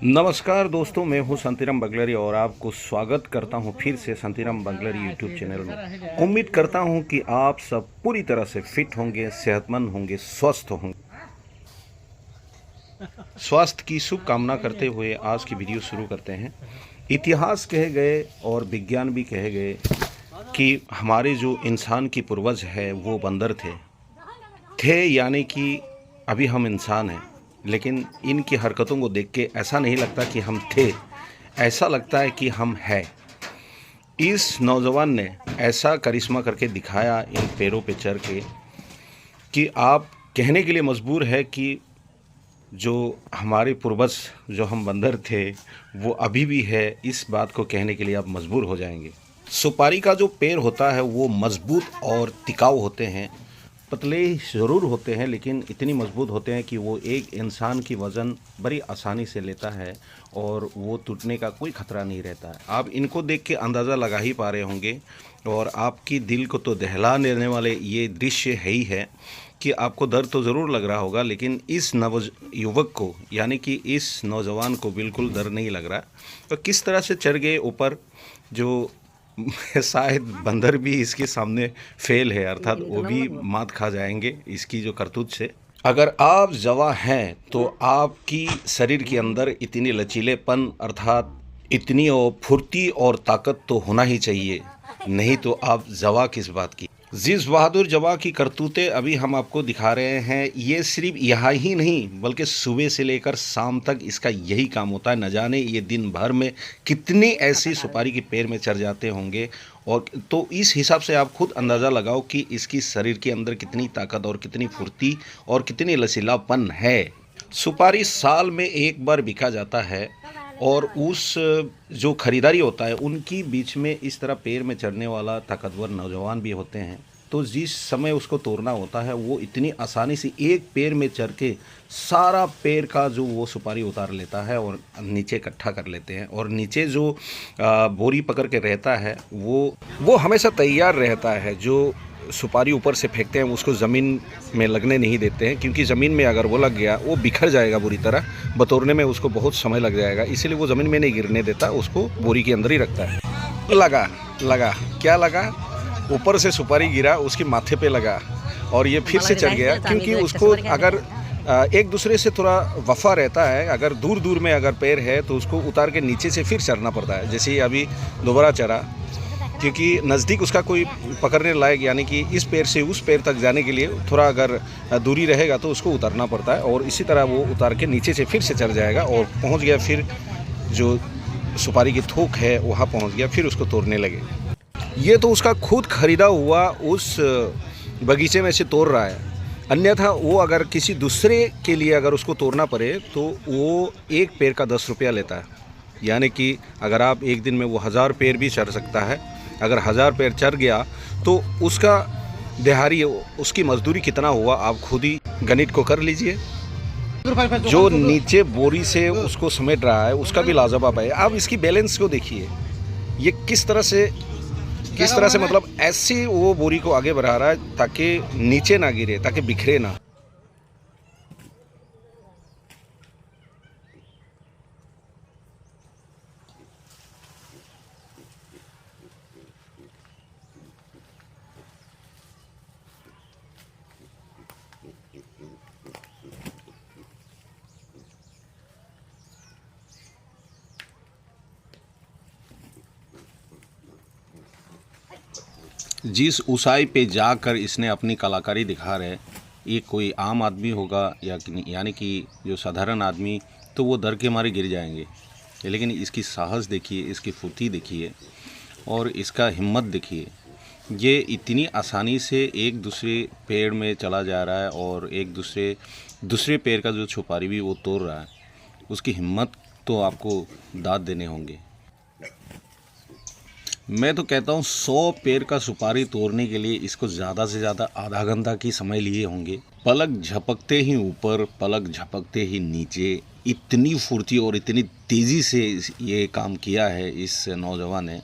नमस्कार दोस्तों, मैं हूं शांतिराम बगलरी और आपको स्वागत करता हूं फिर से शांतिराम बगलरी यूट्यूब चैनल में। उम्मीद करता हूं कि आप सब पूरी तरह से फिट होंगे, सेहतमंद होंगे, स्वस्थ होंगे। स्वास्थ्य की शुभकामना करते हुए आज की वीडियो शुरू करते हैं। इतिहास कहे गए और विज्ञान भी कहे गए कि हमारे जो इंसान की पूर्वज है वो बंदर थे यानी कि अभी हम इंसान हैं, लेकिन इनकी हरकतों को देख के ऐसा नहीं लगता कि हम थे, ऐसा लगता है कि हम हैं। इस नौजवान ने ऐसा करिश्मा करके दिखाया इन पैरों पे चढ़ के कि आप कहने के लिए मजबूर है कि जो हमारे पूर्वज जो हम बंदर थे वो अभी भी है। इस बात को कहने के लिए आप मजबूर हो जाएंगे। सुपारी का जो पेड़ होता है वो मजबूत और टिकाऊ होते हैं। पतले ज़रूर होते हैं लेकिन इतनी मजबूत होते हैं कि वो एक इंसान की वज़न बड़ी आसानी से लेता है और वो टूटने का कोई ख़तरा नहीं रहता है। आप इनको देख के अंदाज़ा लगा ही पा रहे होंगे और आपकी दिल को तो दहला देने वाले ये दृश्य है ही है कि आपको डर तो ज़रूर लग रहा होगा, लेकिन इस युवक को यानी कि इस नौजवान को बिल्कुल डर नहीं लग रहा। तो किस तरह से चढ़ गए ऊपर, जो शायद बंदर भी इसके सामने फेल है, अर्थात वो भी मात खा जाएंगे इसकी जो करतूत से। अगर आप जवा हैं तो आपकी शरीर के अंदर इतनी लचीलेपन अर्थात इतनी और फुर्ती और ताकत तो होना ही चाहिए, नहीं तो आप जवा किस बात की। जिस बहादुर जवा की करतूतें अभी हम आपको दिखा रहे हैं, ये सिर्फ यहाँ ही नहीं बल्कि सुबह से लेकर शाम तक इसका यही काम होता है। न जाने ये दिन भर में कितनी ऐसी सुपारी के पेड़ में चढ़ जाते होंगे। और तो इस हिसाब से आप खुद अंदाज़ा लगाओ कि इसकी शरीर के अंदर कितनी ताकत और कितनी फुर्ती और कितनी लचीलापन है। सुपारी साल में एक बार बिका जाता है और उस जो खरीदारी होता है उनकी बीच में इस तरह पेड़ में चढ़ने वाला ताकतवर नौजवान भी होते हैं। तो जिस समय उसको तोड़ना होता है वो इतनी आसानी से एक पेड़ में चढ़ के सारा पेड़ का जो वो सुपारी उतार लेता है और नीचे इकट्ठा कर लेते हैं। और नीचे जो बोरी पकड़ के रहता है वो हमेशा तैयार रहता है। जो सुपारी ऊपर से फेंकते हैं उसको ज़मीन में लगने नहीं देते हैं, क्योंकि ज़मीन में अगर वो लग गया वो बिखर जाएगा बुरी तरह। बतोड़ने में उसको बहुत समय लग जाएगा, इसीलिए वो ज़मीन में नहीं गिरने देता, उसको बोरी के अंदर ही रखता है। लगा क्या लगा, ऊपर से सुपारी गिरा उसके माथे पे लगा और ये फिर से चढ़ गया, क्योंकि उसको अगर एक दूसरे से थोड़ा वफा रहता है। अगर दूर दूर में अगर पैर है तो उसको उतार के नीचे से फिर चढ़ना पड़ता है। जैसे अभी दोबारा चढ़ा, क्योंकि नज़दीक उसका कोई पकड़ने लायक यानी कि इस पैर से उस पैर तक जाने के लिए थोड़ा अगर दूरी रहेगा तो उसको उतारना पड़ता है। और इसी तरह वो उतार के नीचे से फिर से चढ़ जाएगा और पहुंच गया, फिर जो सुपारी की थोक है वहाँ पहुंच गया, फिर उसको तोड़ने लगे। ये तो उसका खुद खरीदा हुआ उस बगीचे में से तोड़ रहा है, अन्यथा वो अगर किसी दूसरे के लिए अगर उसको तोड़ना पड़े तो वो एक पेड़ का 10 रुपया लेता है। यानी कि अगर आप एक दिन में वो 1000 पेड़ भी चढ़ सकता है। अगर 1000 पेड़ चढ़ गया तो उसका दिहाड़ी, उसकी मजदूरी कितना हुआ आप खुद ही गणित को कर लीजिए। जो नीचे बोरी से उसको समेट रहा है उसका भी लाजवाब है। आप इसकी बैलेंस को देखिए, ये किस तरह से मतलब ऐसे वो बोरी को आगे बढ़ा रहा है ताकि नीचे ना गिरे, ताकि बिखरे ना। जिस ऊंचाई पे जाकर इसने अपनी कलाकारी दिखा रहे, ये कोई आम आदमी होगा या यानी कि जो साधारण आदमी, तो वो डर के मारे गिर जाएंगे। लेकिन इसकी साहस देखिए, इसकी फुर्ती देखिए और इसका हिम्मत देखिए। ये इतनी आसानी से एक दूसरे पेड़ में चला जा रहा है और एक दूसरे पेड़ का जो छुपारी भी वो तोड़ रहा है। उसकी हिम्मत तो आपको दाद देने होंगे। मैं तो कहता हूँ 100 पेड़ का सुपारी तोड़ने के लिए इसको ज़्यादा से ज़्यादा आधा घंटा की समय लिए होंगे। पलक झपकते ही ऊपर, पलक झपकते ही नीचे, इतनी फुर्ती और इतनी तेज़ी से ये काम किया है इस नौजवान ने,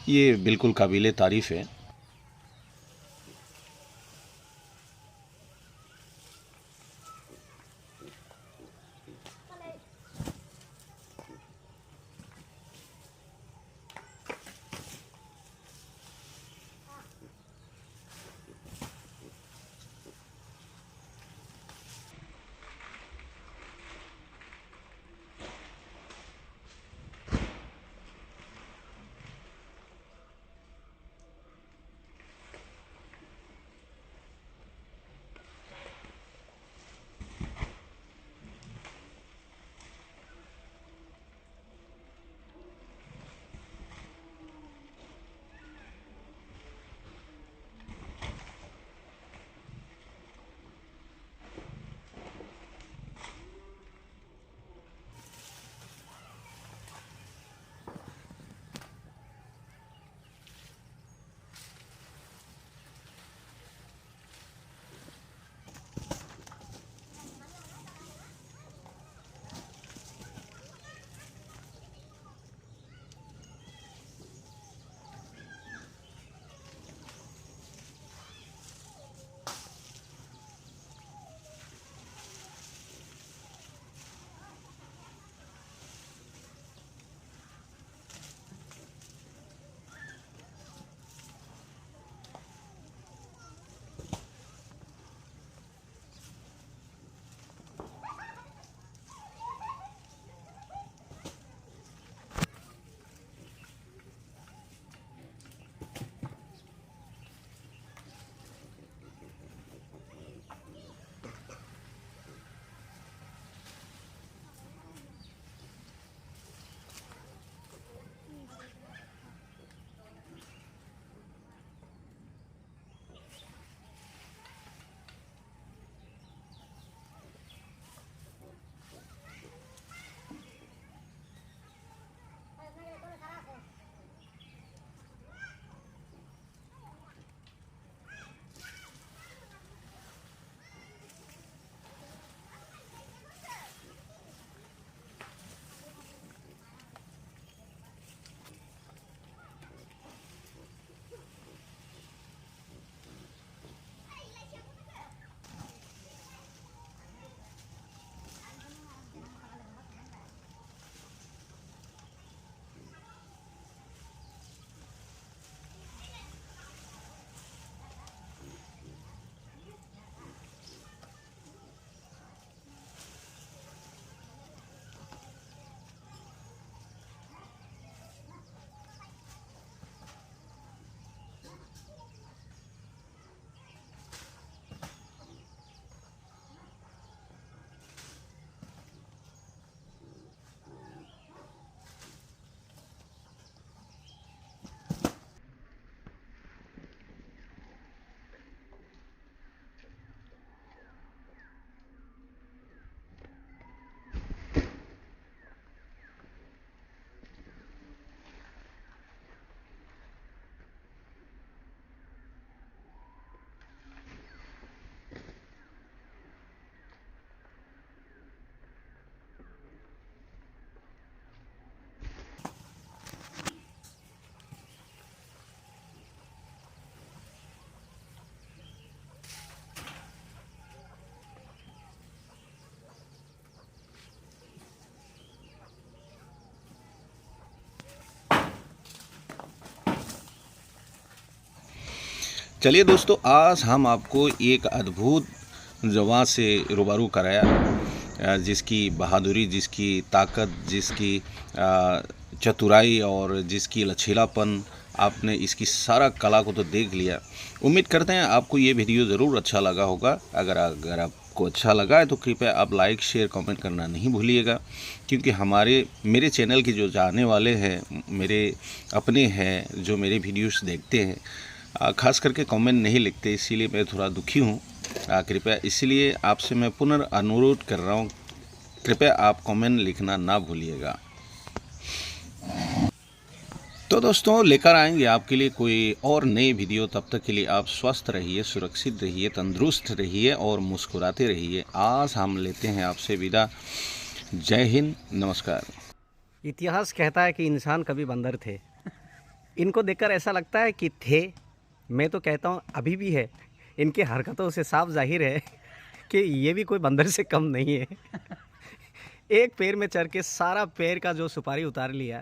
ये बिल्कुल काबिले तारीफ़ है। चलिए दोस्तों, आज हम आपको एक अद्भुत जवान से रूबरू कराया, जिसकी बहादुरी, जिसकी ताकत, जिसकी चतुराई और जिसकी लचीलापन, आपने इसकी सारा कला को तो देख लिया। उम्मीद करते हैं आपको ये वीडियो ज़रूर अच्छा लगा होगा। अगर आपको अच्छा लगा है तो कृपया आप लाइक, शेयर, कमेंट करना नहीं भूलिएगा, क्योंकि मेरे चैनल के जो जानने वाले हैं, मेरे अपने हैं जो मेरे वीडियोस देखते हैं, ख़ास करके कमेंट नहीं लिखते, इसीलिए मैं थोड़ा दुखी हूँ। कृपया इसलिए आपसे मैं पुनर्अनुरोध कर रहा हूँ, कृपया आप कमेंट लिखना ना भूलिएगा। तो दोस्तों, लेकर आएंगे आपके लिए कोई और नई वीडियो। तब तक के लिए आप स्वस्थ रहिए, सुरक्षित रहिए, तंदुरुस्त रहिए और मुस्कुराते रहिए। आज हम लेते हैं आपसे विदा। जय हिंद, नमस्कार। इतिहास कहता है कि इंसान कभी बंदर थे। इनको देखकर ऐसा लगता है कि थे, मैं तो कहता हूँ अभी भी है। इनकी हरकतों से साफ जाहिर है कि ये भी कोई बंदर से कम नहीं है। एक पैर में चढ़ के सारा पैर का जो सुपारी उतार लिया,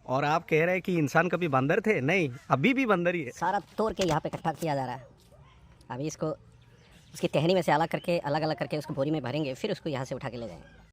और आप कह रहे हैं कि इंसान कभी बंदर थे? नहीं, अभी भी बंदर ही है। सारा तोड़ के यहाँ पे इकट्ठा किया जा रहा है। अभी इसको उसकी टहनी में से अलग अलग करके उसको बोरी में भरेंगे, फिर उसको यहाँ से उठा के ले जाएंगे।